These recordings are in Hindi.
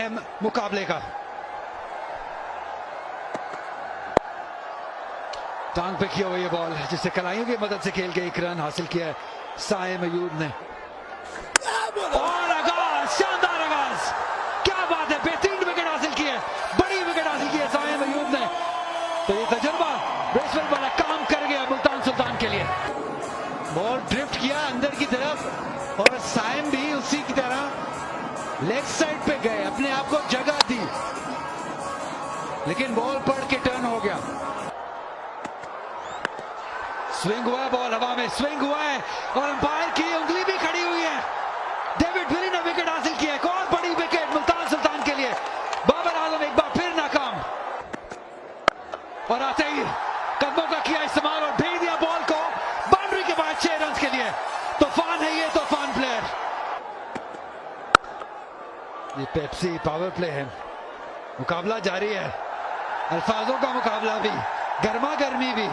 अहम मुकाबले का। टांग पे किया हुआ ये बॉल जिसे कलाइयों की मदद से खेल के एक रन हासिल किया है साइम अयूब ने। और आगाज, शानदार आगाज, क्या बात है, बेहतरीन विकेट हासिल की है, बड़ी विकेट हासिल की है साइम अयूब ने। तो ये तजुर्बा ब्रेसवेल वाला काम कर गया मुल्तान सुल्तान के लिए। बॉल ड्रिफ्ट किया अंदर की तरफ और साइम भी उसी की तरह लेग साइड पे गए, अपने आप को जगह दी, लेकिन बॉल पड़ के टर्न हो गया। स्विंग हुआ है, बॉल हवा में स्विंग हुआ है और अंपायर की उंगली भी खड़ी हुई है। डेविड विली ने विकेट हासिल किया, एक और बड़ी विकेट मुल्तान सुल्तान के लिए। बाबर आजम एक बार फिर नाकाम और आते ही कदमों का किया इस्तेमाल और भेज दिया बॉल को बाउंड्री के बाद 6 रन के लिए। तूफान है ये, तूफान प्लेयर। ये पेप्सी पावर प्ले है, मुकाबला जारी है, अल्फाजों का मुकाबला भी, गर्मा गर्मी भी।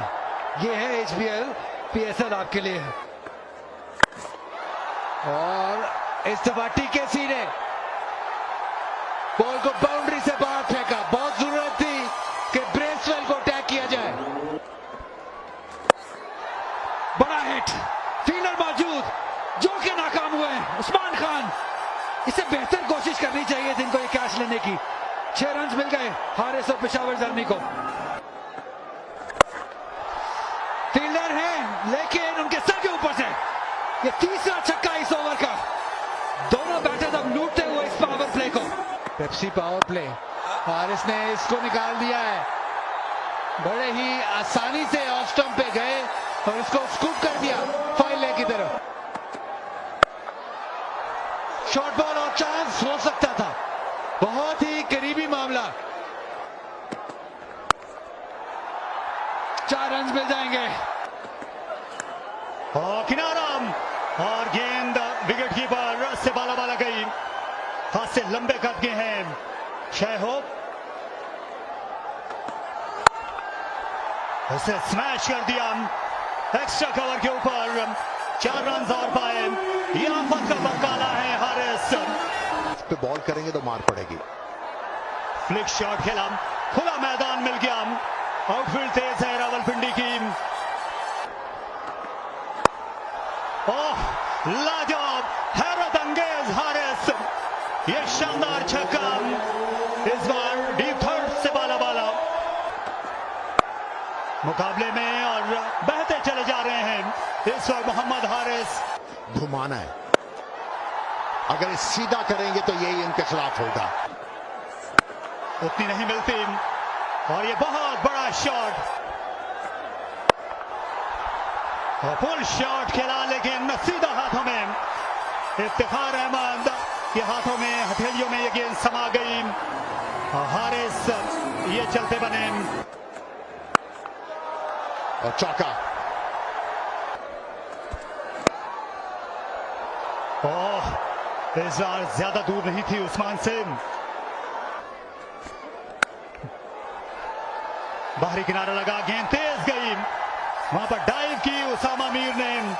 ये है HBL PSL आपके लिए। और इस दफा TKC ने बॉल को बाउंड्री से बाहर फेंका। बहुत जरूरत थी कि ब्रेसवेल को अटैक किया जाए। बड़ा हिट, फील्डर मौजूद जो कि नाकाम हुए हैं उस्मान खान। इसे बेहतर कोशिश करनी चाहिए थी इनको ये कैच लेने की। 6 रन मिल गए हारिस और पेशावर जर्मी को। फील्डर है लेकिन उनके सर के ऊपर से ये तीसरा छक्का इस ओवर का। दोनों बैटर्स अब लूटते हुए इस पावर प्ले को। पेप्सी पावर प्ले, हारिस ने इसको निकाल दिया है, बड़े ही आसानी से ऑफ स्टंप पे गए और इसको स्कूप कर दिया फाइल की तरफ। शॉर्ट बॉल और चांस हो सकता था, बहुत ही करीबी मामला। 4 रन मिल जाएंगे और किनारा और गेंद विकेट कीपर से बाला बाला गई। हाथ से लंबे कद के हैं शय होप, उसे स्मैश कर दिया एक्स्ट्रा कवर के ऊपर। 4 रन और पाए। ये आफत का बकाला है हारिस। इस पे बॉल करेंगे तो मार पड़ेगी। फ्लिक शॉट खेला, खुला मैदान मिल गया। आउटफील्ड तेज है रावलपिंडी की। ओह लाजवाब, हैरत अंगेज हारिस, ये शानदार छक्का इस बार डीप थर्ड से बाला बाला मुकाबले में और बहते चले जा रहे हैं इस वक्त मोहम्मद हारिस। घुमाना है, अगर सीधा करेंगे तो यही इनके खिलाफ होगा। उतनी नहीं मिलती और ये बहुत बड़ा शॉट और फुल शॉट खेला, लेकिन सीधा हाथों में इफ्तिखार अहमद के हाथों में, हथेलियों में ये गेंद समा गई। हारिस ये चलते बने और चौका। ओह, इस बार ज्यादा दूर नहीं थी उस्मान से। बाहरी किनारा लगा, गेंद तेज गई, वहां पर डाइव की उसामा मीर ने।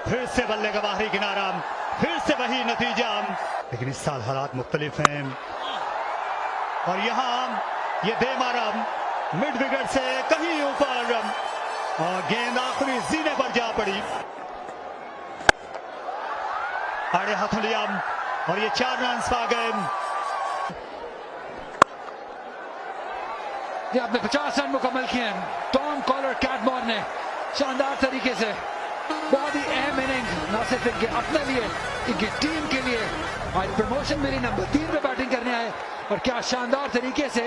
फिर से बल्ले का बाहरी किनारा, फिर से वही नतीजा, लेकिन इस साल हालात मुख्तलिफ हैं और यहां ये दे मारा मिड विकेट से कहीं ऊपर और गेंद आखिरी जीने पर जा पड़ी। आड़े हाथों लिया और ये 4 रन पा गए। ये आपने 50 रन मुकम्मल किए हैं टॉम कॉलर कैटमोर ने शानदार तरीके से। बहुत ही अहम इनिंग, न सिर्फ इनके अपने लिए, इनकी टीम के लिए। आज प्रमोशन मेरी नंबर 3 पे बैटिंग करने आए और क्या शानदार तरीके से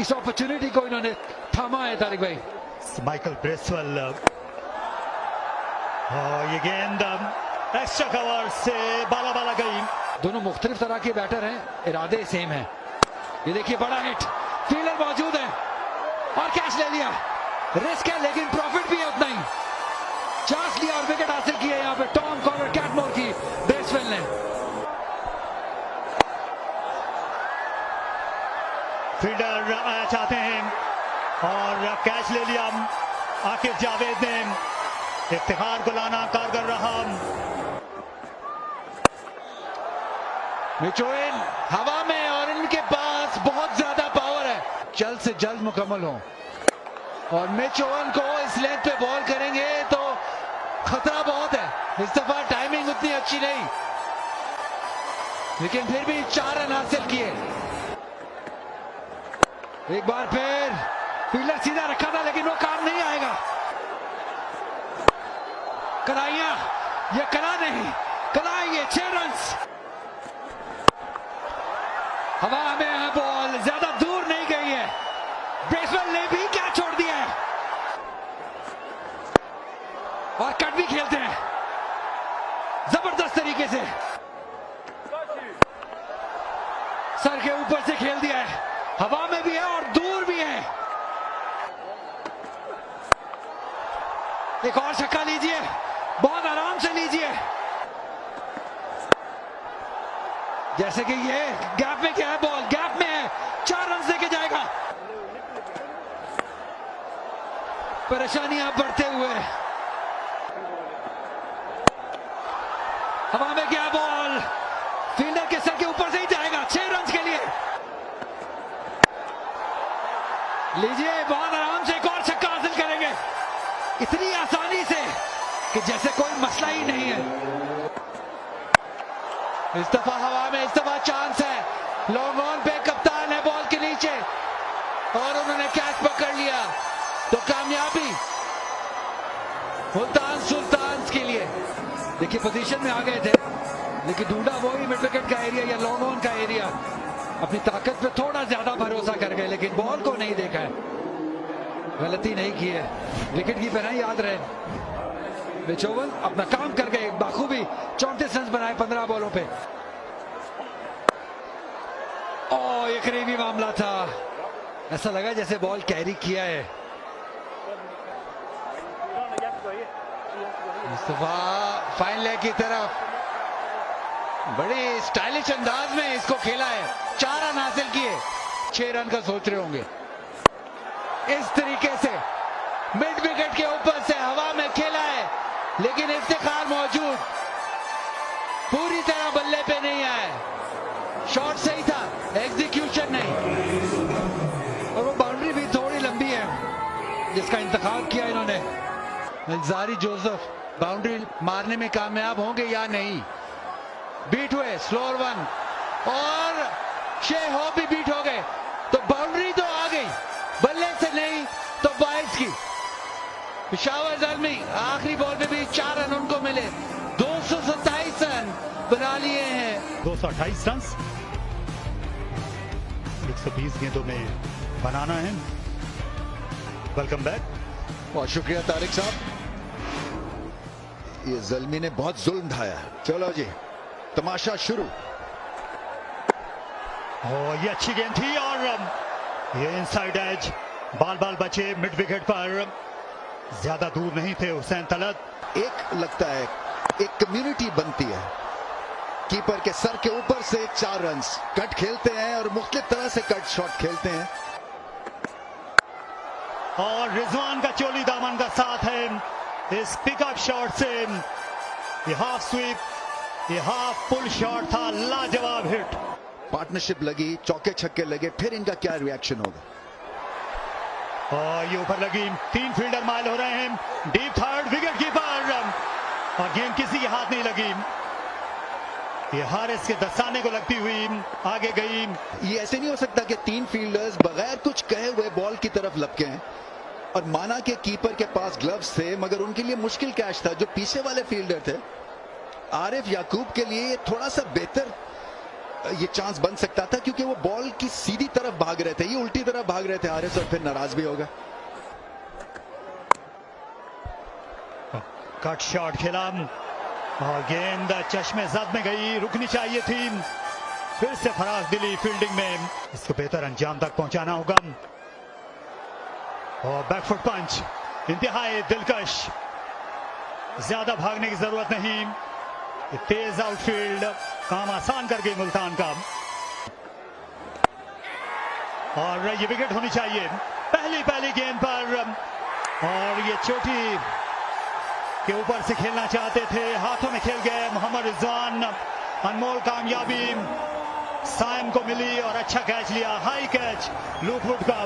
इस अपॉर्चुनिटी को इन्होंने थामा है तारिक भाई। माइकल ब्रेसवेल और ये गेंद एक्स्ट्रा कवर से बाला बाला गई। दोनों मुख्तलिफ तरह के बैटर हैं, इरादे सेम हैं। ये देखिए बड़ा हिट, फील्डर मौजूद है और कैच ले लिया। रिस्क है लेकिन प्रॉफिट भी है उतना ही। चांस लिया और विकेट हासिल किया यहाँ पे टॉम कॉलर कैटमोर की ब्रेसवेल ने। फील्डर आया चाहते हैं और कैच ले लिया। आकिब जावेद ने इफ्तिखार को लाना कारगर रहा। मिचोइन हवा में और इनके पास बहुत ज्यादा पावर है, जल्द से जल्द मुकम्मल हो। और मिचोइन को इस लेंथ पे बॉल करेंगे तो खतरा बहुत है। इस दफा टाइमिंग उतनी अच्छी नहीं, लेकिन फिर भी 4 रन हासिल किए। एक बार फिर फील्डर सीधा रखा था लेकिन वो काम नहीं आएगा। कराइया, ये करा नहीं, कराएंगे 6 रन। हवा में है बॉल, ज्यादा दूर नहीं गई है। ब्रेसवेल ने भी क्या छोड़ दिया है और कट भी खेलते हैं जबरदस्त तरीके से। सर के ऊपर से खेल दिया है, हवा में भी है और दूर भी है। एक और छक्का लीजिए, बहुत आराम से लीजिए। जैसे कि ये गैप में क्या है, बॉल गैप में है, 4 रन लेके जाएगा। परेशानियां बढ़ते हुए, हवा में क्या बॉल, फील्डर के सर के ऊपर से ही जाएगा। 6 रन के लिए लीजिए, बहुत आराम से एक और छक्का हासिल करेंगे, इतनी आसानी से कि जैसे कोई मसला ही नहीं है। इस दफा हवा में, इस दफा चांस है। लॉन्ग ऑन पे कप्तान है बॉल के नीचे और उन्होंने कैच पकड़ लिया, तो कामयाबी मुल्तान सुल्तान के लिए। देखिए पोजीशन में आ गए थे, लेकिन ढूंढा वही मिड विकेट का एरिया या लॉन्ग ऑन का एरिया। अपनी ताकत पे थोड़ा ज्यादा भरोसा कर गए, लेकिन बॉल को नहीं देखा है, गलती नहीं की है। विकेट कीपर है, याद रहे। मिचोवन अपना काम कर गए बाखूबी, 34 रन बनाए 15 बॉलों पे। ओ, ये करीबी मामला था, ऐसा लगा जैसे बॉल कैरी किया है। इस दफा फाइन लेग की तरफ बड़ी स्टाइलिश अंदाज में इसको खेला है, 4 रन हासिल किए। 6 रन का सोच रहे होंगे। इस तरीके से मिड विकेट के ऊपर से हवा में खेला है, लेकिन इफ्तिखार मौजूद, पूरी तरह बल्ले पे नहीं आया। शॉट सही था, एग्जीक्यूशन नहीं। और वो बाउंड्री भी थोड़ी लंबी है जिसका इंतखाब किया इन्होंने। अल्जारी जोसेफ बाउंड्री मारने में कामयाब होंगे या नहीं। बीट हुए, स्लोअर वन, और शे होप भी बीट हो गए, तो बाउंड्री तो आ गई, बल्ले से नहीं तो बाइट्स की। पेशावर ज़ल्मी आखिरी बॉल में भी 4 रन उनको मिले, 227 रन बना लिए हैं। 228 रन 120 गेंदों में बनाना है। Welcome back. बहुत शुक्रिया तारिक साहब, ये ज़ल्मी ने बहुत जुल्म ढाया। चलो जी, तमाशा शुरू। ये अच्छी गेंद थी और ये इनसाइड एज, बाल बाल बचे मिड विकेट पर, ज्यादा दूर नहीं थे हुसैन तलत। एक लगता है एक कम्युनिटी बनती है, कीपर के सर के ऊपर से 4 रन कट खेलते हैं और मुख्तलिफ तरह से कट शॉट खेलते हैं। और रिजवान का चोली दामन का साथ है इस पिकअप शॉट से। ये हाफ स्वीप, ये हाफ पुल शॉट था, लाजवाब हिट। पार्टनरशिप लगी, चौके छक्के लगे, फिर इनका क्या रिएक्शन होगा। और ये ऊपर लगी, 3 फील्डर माइल हो रहे हैं, डीप थर्ड, विकेट कीपर, और गेंद किसी के हाथ नहीं लगी। ये हारिस के दस्ताने को लगती हुई आगे गई। ये ऐसे नहीं हो सकता कि 3 फील्डर्स बगैर कुछ कहे हुए बॉल की तरफ लपके हैं। और माना कि कीपर के पास ग्लव्स थे, मगर उनके लिए मुश्किल कैच था। जो पीछे वाले फील्डर थे, आरिफ याकूब के लिए ये थोड़ा सा बेहतर ये चांस बन सकता था, क्योंकि वो बॉल की सीधी तरफ भाग रहे थे, ये उल्टी तरफ भाग रहे थे आरिफ, और फिर नाराज भी होगा। कट शॉट खेला और गेंद चश्मे जद में गई, रुकनी चाहिए थी। फिर से फराज दिली फील्डिंग में, इसको बेहतर अंजाम तक पहुंचाना होगा। और बैकफुट पंच इंतहाई दिलकश, ज्यादा भागने की जरूरत नहीं। तेज आउटफील्ड काम आसान कर गई मुल्तान का। और ये विकेट होनी चाहिए पहली गेंद पर। और ये चोटी के ऊपर से खेलना चाहते थे, हाथों में खेल गए मोहम्मद रिजवान। अनमोल कामयाबी साइम को मिली और अच्छा कैच लिया, हाई कैच लुकवुड का।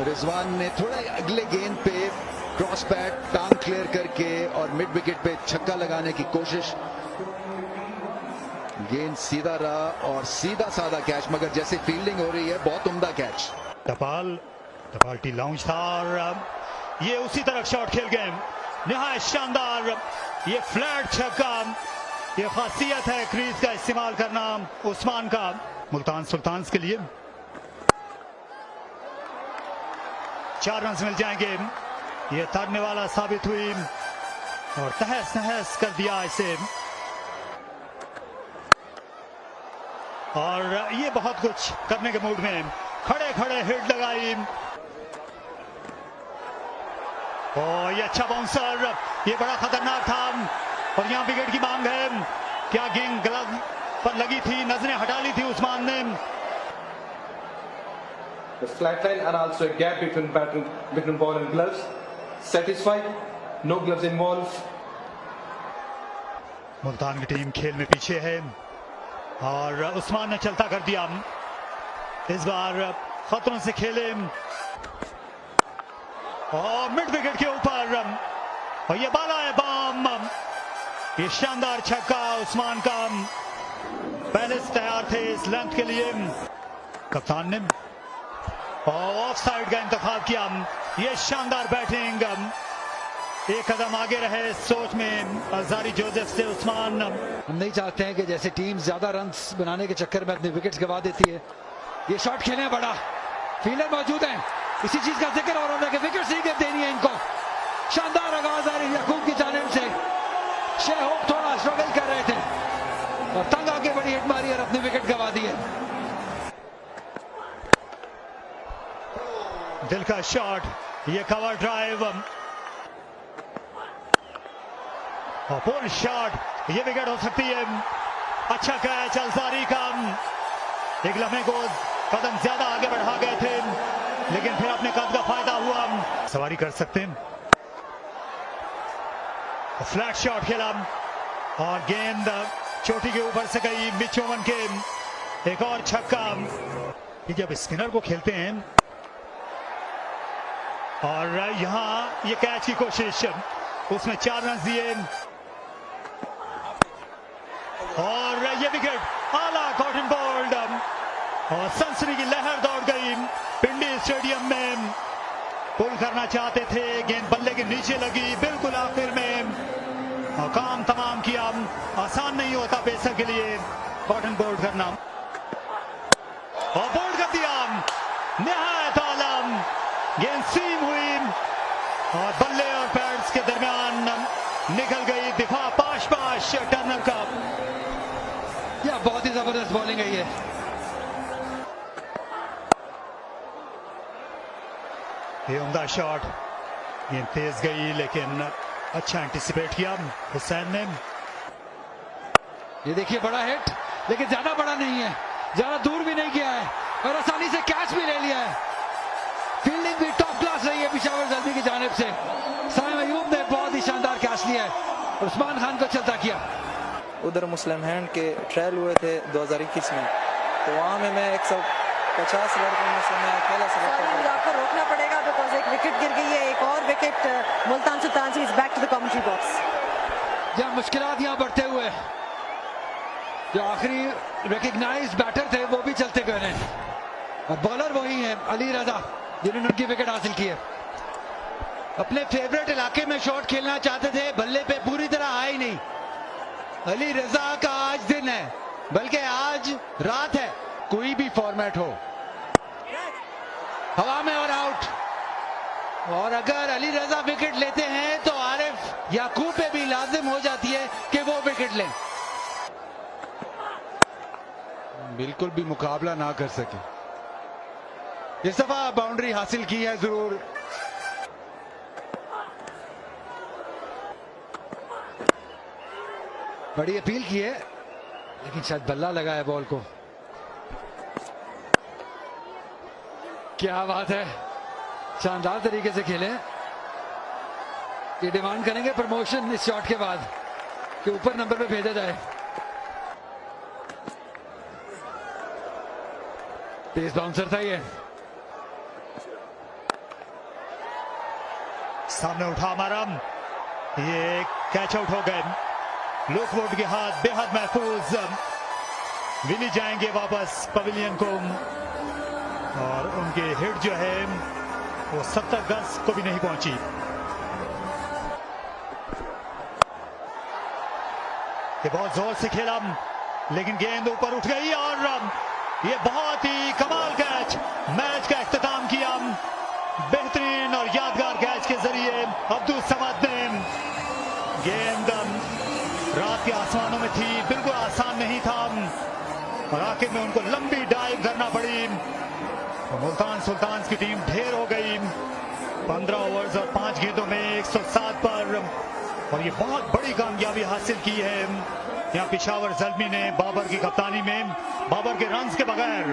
रिजवान ने थोड़ा अगले गेंद पे क्रॉस पैट टांग क्लियर करके और मिड विकेट पे छक्का लगाने की कोशिश। गेंद सीधा रहा और सीधा साधा कैच, मगर जैसे फील्डिंग हो रही है बहुत उम्दा कैच। टपाल टी लाउंज था और ये उसी तरफ शॉट खेल गए, निहायत शानदार। ये फ्लैट छक्का, ये खासियत है क्रीज का इस्तेमाल करना उस्मान का। मुल्तान सुल्तान्स के लिए 4 रन मिल जाएंगे। ये तड़ने वाला साबित हुई और तहस नहस कर दिया इसे, और ये बहुत कुछ करने के मूड में खड़े खड़े हिट लगाई। और ये अच्छा बाउंसर, ये बड़ा खतरनाक था और यहां विकेट की मांग है। क्या गेंद ग्लव पर लगी थी, नजरें हटा ली थी उस्मान ने। The flat line and also a gap between ball and gloves. Satisfied? No gloves involved. Multan की टीम खेल में पीछे है और उस्मान ने चलता कर दिया। इस बार खतरों से खेले और मिड विकेट के ऊपर, और ये बाला है बम। ये शानदार छक्का उस्मान का, पहले से तैयार थे इस लेंथ के लिए। कप्तान ने ऑफ साइड का इंतखाब किया। ये शानदार बैटिंग, एक कदम आगे रहे सोच में अज़ारी जोसेफ से उस्मान। हम नहीं चाहते हैं कि जैसे टीम ज्यादा रन बनाने के चक्कर में अपने विकेट्स गवा देती है। ये शॉट खेले बड़ा, फील्डर मौजूद हैं, इसी चीज का जिक्र हो रहा है कि विकेट नहीं देनी है इनको। शानदार आगाज आ रही याकूब की जानिब से। शेह होप थोड़ा स्ट्रगल कर रहे थे और तंग आके बड़ी हिट मारी और अपनी विकेट गवा दी है। दिल का शॉट, ये कवर ड्राइव और पुल शॉट, ये विकेट हो सकती है। अच्छा कैच अज़ारी का, एक लम्हे को कदम ज्यादा आगे बढ़ा गए थे लेकिन फिर अपने कद का फायदा हुआ, सवारी कर सकते हैं। फ्लैट शॉट खेला और गेंद चोटी के ऊपर से गई मिच ओवन के। एक और छक्का, ये जब स्पिनर को खेलते हैं और यहां ये कैच की कोशिश, उसमें 4 रन दिए और ये विकेट आला कॉटन बोल्ड और सनसनी की लहर दौड़ गई पिंडी स्टेडियम में। पुल करना चाहते थे, गेंद बल्ले के नीचे लगी बिल्कुल आखिर में और काम तमाम किया। आसान नहीं होता पेसर के लिए कॉटन बोल्ड करना और बोल्ड कर दिया। निहायत आलम, गेंद सीम हुई और बल्ले और पैड्स के दरमियान निकल गई। दिफा पाश पाश टर्नर का, यह बहुत ही जबरदस्त बॉलिंग है। ये उम्दा शॉट, गेंद तेज गई लेकिन अच्छा एंटिसिपेट किया हुसैन ने। ये देखिए बड़ा हिट, लेकिन ज्यादा बड़ा नहीं है, ज्यादा दूर भी नहीं गया है और आसानी से कैच भी ले लिया है। फील्डिंग भी टॉप क्लास रही है पिशावर जल्दी की जानिब से। साइम अयूब ने बहुत ही शानदार कैच लिया है, उस्मान खान को चलता किया। उधर मुस्लिम हैंड के ट्रायल हुए थे 2021 में, तो वहाँ में मैं 150 लड़कों में से मैं अकेला सेलेक्ट। आपको रोकना पड़ेगा बिकॉज एक विकेट गिर गई है, एक और विकेट मुल्तान सुल्तान से। Is back to the commentary box. या मुश्किलात यहाँ बढ़ते हुए, जो आखिरी रिकग्नाइज्ड बैटर थे वो भी चलते गए हैं और बॉलर वही हैं अली रजा जिन्होंने उनकी विकेट हासिल की है। अपने फेवरेट इलाके में शॉट खेलना चाहते थे, बल्ले पे पूरी तरह आए ही नहीं। अली रजा का आज दिन है, बल्कि आज रात है, कोई भी फॉर्मेट हो। हवा में और आउट, और अगर अली रजा विकेट लेते हैं तो आरिफ याकूब पे भी लाजिम हो जाती है कि वो विकेट लें। बिल्कुल भी मुकाबला ना कर सके। इस दफा बाउंड्री हासिल की है जरूर। बड़ी अपील की है लेकिन शायद बल्ला लगा है बॉल को। क्या बात है, शानदार तरीके से खेले। ये डिमांड करेंगे प्रमोशन इस शॉट के बाद कि ऊपर नंबर पे भेजा जाए। तेज बाउंसर था ये। सामने उठा मारम, ये कैच आउट हो गए। लुकवुड के हाथ बेहद महफूज। विली जाएंगे वापस पवेलियन को और उनके हिट जो है वो 70 गज को भी नहीं पहुंची। ये बहुत जोर से खेला लेकिन गेंद ऊपर उठ गई और ये बहुत ही कमाल कैच मैच का इख्तिताम किया। बेहतरीन और यादगार कैच के जरिए अब्दुल समद ने गेंद रात के आसमानों में थी, बिल्कुल आसान नहीं था और आखिर में उनको लंबी डाइव करना पड़ी। मुल्तान सुल्तान्स की टीम ढेर हो गई 15 ओवर्स और 5 गेंदों में 107 पर और ये बहुत बड़ी कामयाबी हासिल की है। यहाँ पिशावर ज़ल्मी ने बाबर की कप्तानी में बाबर के रन्स के बगैर